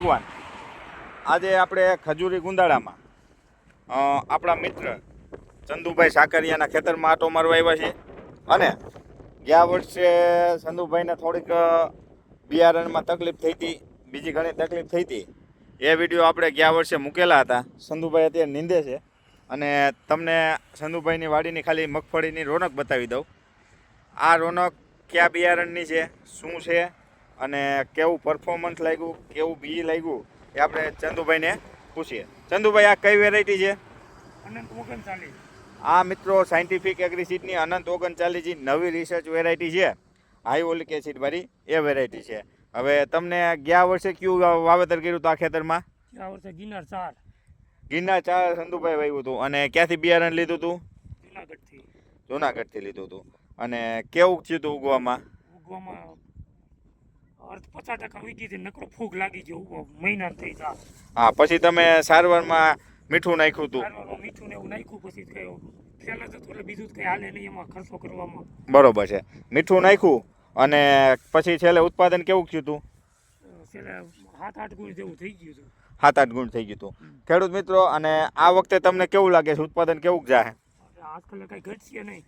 ભગવાન આજે આપણે ખજૂરી ગુંદાળામાં આપણા મિત્ર ચંદુભાઈ સાકરિયાના ખેતરમાં આટો મારવા આવ્યા છીએ અને ગયા વર્ષે ચંદુભાઈને થોડીક બિયારણમાં તકલીફ થઈ હતી, બીજી ઘણી તકલીફ થઈ હતી. એ વિડીયો આપણે ગયા વર્ષે મૂકેલા હતા. ચંદુભાઈ અત્યારે નીંદે છે અને તમને ચંદુભાઈની વાડીની ખાલી મગફળીની રોનક બતાવી દઉં. આ રોનક કયા બિયારણની છે, શું છે અને કેવું પરફોર્મન્સ લાગ્યું, કેવું બી લાગ્યું એ આપણે ચંદુભાઈને પૂછીએ. ચંદુભાઈ, આ કઈ વેરાયટી છે? અનંત 39. આ મિત્રો સાયન્ટિફિક એગ્રીસીડની અનંત 39 નવી રિસર્ચ વેરાયટી છે, હાઈ ઓલિક એસિડ વાળી એ વેરાયટી છે. હવે તમને ગયા વર્ષે કયું વાવેતર કર્યું હતું આ ખેતરમાં? આ વર્ષે ગિરનાર 4. ગિરનાર 4 ચંદુભાઈ વાવ્યું હતું. અને ક્યાંથી બિયારણ લીધું હતું? જુનાગઢથી લીધું હતું. અને કેવું થયું હતું ઉગવામાં? અર્ધ 50% ઉગી હતી, નકરો ફૂગ લાગી ગયો, મહિના થઈ ગયા. હા, પછી તમે સારવારમાં મીઠું નાખ્યું હતું? સારવારમાં મીઠું ને એવું નાખ્યું, પછી કઈ ફેલ જ હતું એટલે બીજું કઈ હાલે નહીં એમાં ખર્ચો કરવામાં. બરોબર છે, મીઠું નાખ્યું અને પછી છેલ્લે ઉત્પાદન કેવું થયું હતું? છેલ્લે 7-8 ગુણ જેવું થઈ ગયું હતું. 7-8 ગુણ થઈ ગયું હતું. ખેડૂત મિત્રો, અને આ વખતે તમને કેવું લાગે છે, ઉત્પાદન કેવું જાય? આજકાલ કઈ ઘટશે નહીં.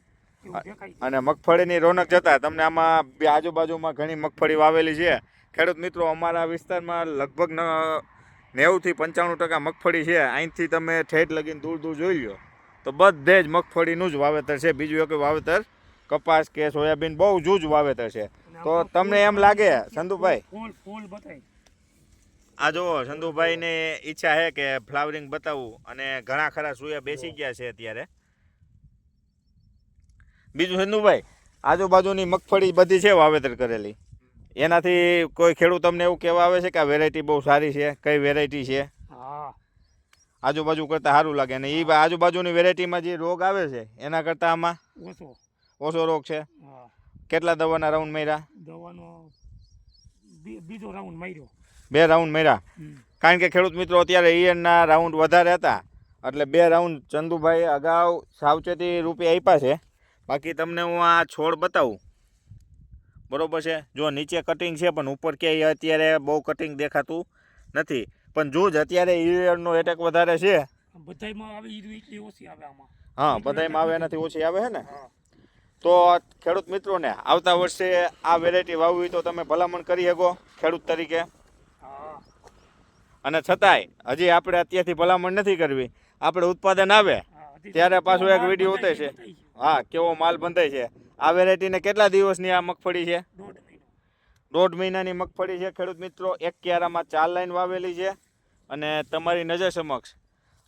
અને મગફળીની રોનક જતા તમને આમાં આજુબાજુમાં ઘણી મગફળી વાવેલી છે. ખેડૂત મિત્રો, અમારા વિસ્તારમાં લગભગ 90થી 95% મગફળી છે. અહીંથી તમે ઠેઠ લગીને દૂર દૂર જોઈ લો તો બધે જ મગફળીનું જ વાવેતર છે. બીજું એક વાવેતર કપાસ કે સોયાબીન બહુ જૂજ વાવેતર છે. તો તમને એમ લાગે ચંદુભાઈ, આ જુઓ, ચંદુભાઈની ઈચ્છા છે કે ફ્લાવરિંગ બતાવવું અને ઘણા ખરા સોયા બેસી ગયા છે અત્યારે. બીજું ચંદુભાઈ, આજુબાજુની મગફળી બધી છે વાવેતર કરેલી, એનાથી કોઈ ખેડૂત તમને એવું કહેવા આવે છે કે આ વેરાયટી બહુ સારી છે? કઈ વેરાયટી છે? આજુબાજુ કરતાં સારું લાગે ને એ આજુબાજુની વેરાયટીમાં જે રોગ આવે છે એના કરતાં આમાં ઓછો રોગ છે? કેટલા દવાના રાઉન્ડ માર્યા? દવાનો બીજો રાઉન્ડ માર્યો. 2 રાઉન્ડ માર્યા. કારણ કે ખેડૂત મિત્રો અત્યારે ઈયળના રાઉન્ડ વધારે હતા એટલે 2 રાઉન્ડ ચંદુભાઈ અગાઉ સાવચેતી રૂપે આપ્યા છે. બાકી તમને હું આ છોડ બતાવું, બરોબર છે? જો નીચે કટિંગ છે પણ ઉપર ક્યાંય અત્યારે બહુ કટિંગ દેખાતું નથી. પણ જો જ અત્યારે ઈયળનો એટેક વધારે છે. બધાયમાં આવે એટલી ઓછી આવે આમાં. હા, બધાયમાં આવે એનાથી ઓછી આવે છે ને. તો ખેડૂત મિત્રોને આવતા વર્ષે આ વેરાયટી વાવવી તો તમે ભલામણ કરી શકો ખેડૂત તરીકે. અને છતાંય હજી આપણે અત્યારથી ભલામણ નથી કરવી. આપણે ઉત્પાદન આવે ત્યારે પાછો એક વિડીયો ઉતરે છે. હા, કેવો માલ બંધાય છે. આ વેરાયટીને કેટલા દિવસની આ મગફળી છે? 1.5 મહિનાની મગફળી છે. ખેડૂત મિત્રો, એક ક્યારામાં 4 લાઈન વાવેલી છે. અને તમારી નજર સમક્ષ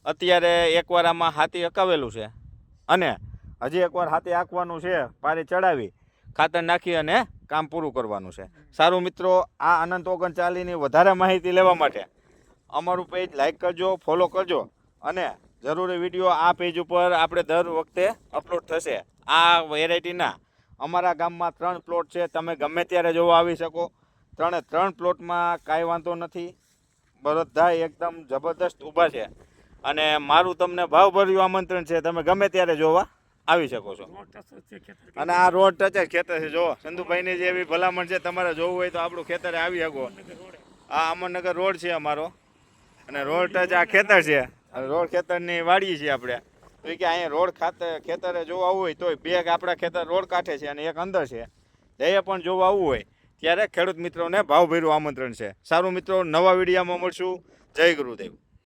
અત્યારે એકવાર આમાં હાથી અકાવેલું છે અને હજી એકવાર હાથી આંકવાનું છે, પારી ચડાવી ખાતર નાખી અને કામ પૂરું કરવાનું છે. સારું મિત્રો, આ અનંત 39ની વધારે માહિતી લેવા માટે અમારું પેજ લાઈક કરજો, ફોલો કરજો અને જરૂરી વિડીયો આ પેજ ઉપર આપણે દર વખતે અપલોડ થશે. આ વેરાયટીના અમારા ગામમાં 3 પ્લોટ છે, તમે ગમે ત્યારે જોવા આવી શકો. 3 પ્લોટમાં કાંઈ વાંધો નથી, બધા એકદમ જબરદસ્ત ઊભા છે. અને મારું તમને ભાવભર્યું આમંત્રણ છે, તમે ગમે ત્યારે જોવા આવી શકો છો. અને આ રોડ ટચ જ ખેતર છે. જો ચંદુભાઈની જે એવી ભલામણ છે, તમારે જોવું હોય તો આપણું ખેતરે આવી શકો. આ અમરનગર રોડ છે અમારો અને રોડ ટચ આ ખેતર છે. રોડ ખેતરની વાડી છે આપણે. તો કે અહીંયા રોડ ખેતરે જોવા આવવું હોય તોય 2 આપણા ખેતર રોડ કાંઠે છે અને એક અંદર છે. એ પણ જોવા આવવું હોય ત્યારે ખેડૂત મિત્રોને ભાવભર્યું આમંત્રણ છે. સારું મિત્રો, નવા વિડીયોમાં મળશું. જય ગુરુદેવ.